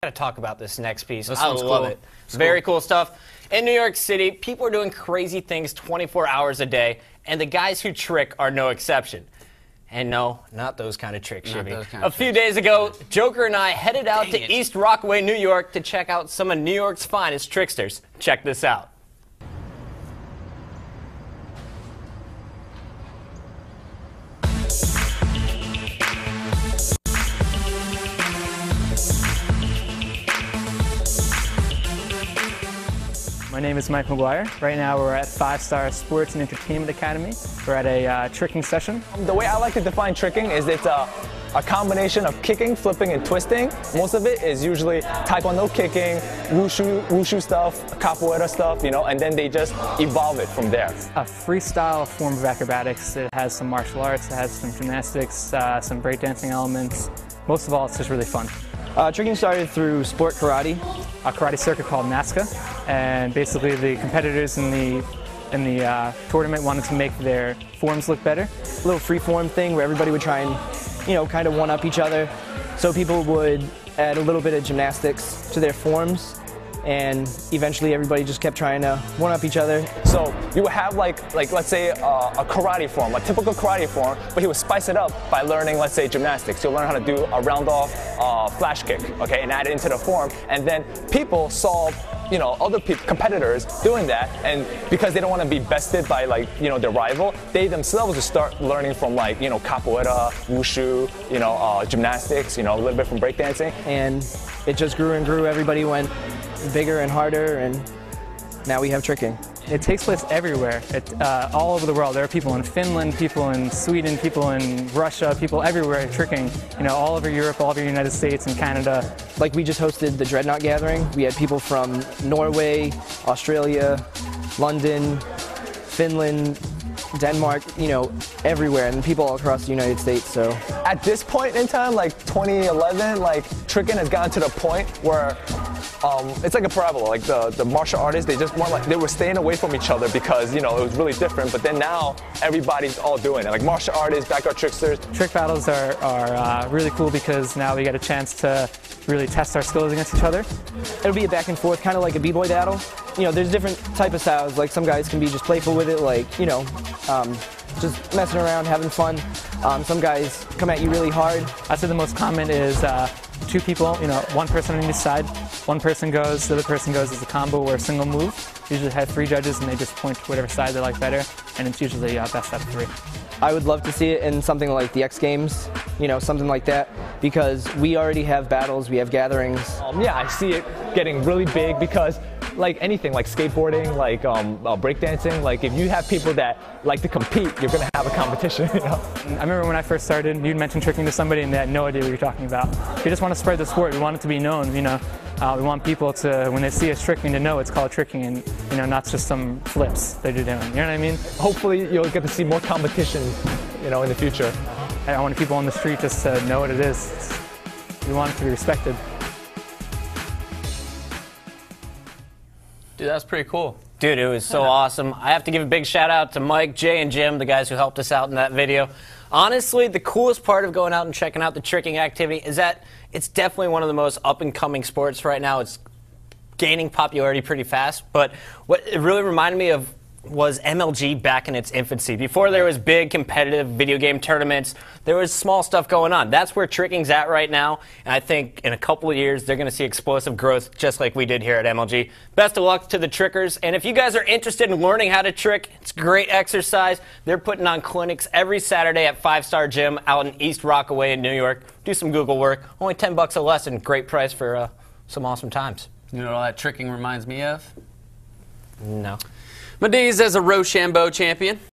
Gotta talk about this next piece. This I one's love cool. it. Very cool stuff. In New York City, people are doing crazy things 24 hours a day, and the guys who trick are no exception. And no, not those kind of tricks, Shibby. A few days ago, Joker and I headed out to East Rockaway, New York to check out some of New York's finest tricksters. Check this out. My name is Mike McGuire. Right now we're at 5-Star Sports and Entertainment Academy. We're at a tricking session. The way I like to define tricking is it's a combination of kicking, flipping, and twisting. Most of it is usually taekwondo kicking, wushu stuff, capoeira stuff, and then they just evolve it from there. A freestyle form of acrobatics. It has some martial arts, it has some gymnastics, some breakdancing elements. Most of all, it's just really fun. Tricking started through sport karate. A karate circuit called NASCA, and basically the competitors in the tournament wanted to make their forms look better. A little free form thing where everybody would try and, kind of one-up each other. So people would add a little bit of gymnastics to their forms, and eventually everybody just kept trying to one-up each other. So you would have like let's say a karate form, a typical karate form, but he would spice it up by learning, let's say, gymnastics. He'll learn how to do a round-off flash kick, okay, and add it into the form. And then people saw, other competitors doing that, and because they don't want to be bested by their rival, they themselves just start learning from capoeira, wushu, gymnastics, a little bit from breakdancing. And it just grew and grew. Everybody went bigger and harder, and now we have tricking. It takes place everywhere, all over the world. There are people in Finland, people in Sweden, people in Russia, people everywhere tricking, all over Europe, all over the United States and Canada. Like we just hosted the Dreadnought Gathering. We had people from Norway, Australia, London, Finland, Denmark, everywhere, and people all across the United States. So at this point in time, 2011, tricking has gotten to the point where it's like a parabola. The martial artists, they just they were staying away from each other because it was really different. But then now everybody's all doing it. Like martial artists, backyard tricksters. Trick battles are really cool because now we get a chance to really test our skills against each other. It'll be a back and forth, kind of like a b-boy battle. There's different type of styles. Like some guys can be just playful with it, just messing around, having fun. Some guys come at you really hard. I'd say the most common is two people, one person on each side. One person goes, the other person goes as a combo or a single move. Usually have 3 judges and they just point to whatever side they like better, and it's usually best out of 3. I would love to see it in something like the X Games, something like that, because we already have battles, we have gatherings. Yeah, I see it getting really big because like anything, like skateboarding, breakdancing, if you have people that like to compete, you're going to have a competition. I remember when I first started, you'd mention tricking to somebody and they had no idea what you're talking about. We just want to spread the sport. We want it to be known, we want people to, when they see us tricking, to know it's called tricking and, not just some flips that you're doing. You know what I mean? Hopefully you'll get to see more competition, in the future. I want people on the street just to know what it is. We want it to be respected. Dude, that's pretty cool. Dude, it was so awesome. I have to give a big shout out to Mike, Jay, and Jim, the guys who helped us out in that video. Honestly, the coolest part of going out and checking out the tricking activity is that it's definitely one of the most up-and-coming sports right now. It's gaining popularity pretty fast, but what it really reminded me of was MLG back in its infancy. Before there was big competitive video game tournaments, there was small stuff going on. That's where tricking's at right now, and I think in a couple of years they're going to see explosive growth just like we did here at MLG. Best of luck to the trickers, and if you guys are interested in learning how to trick, it's great exercise. They're putting on clinics every Saturday at 5-Star Gym out in East Rockaway in New York. Do some Google work. Only $10 a lesson. Great price for some awesome times. You know what all that tricking reminds me of? No. My days as a Rochambeau champion.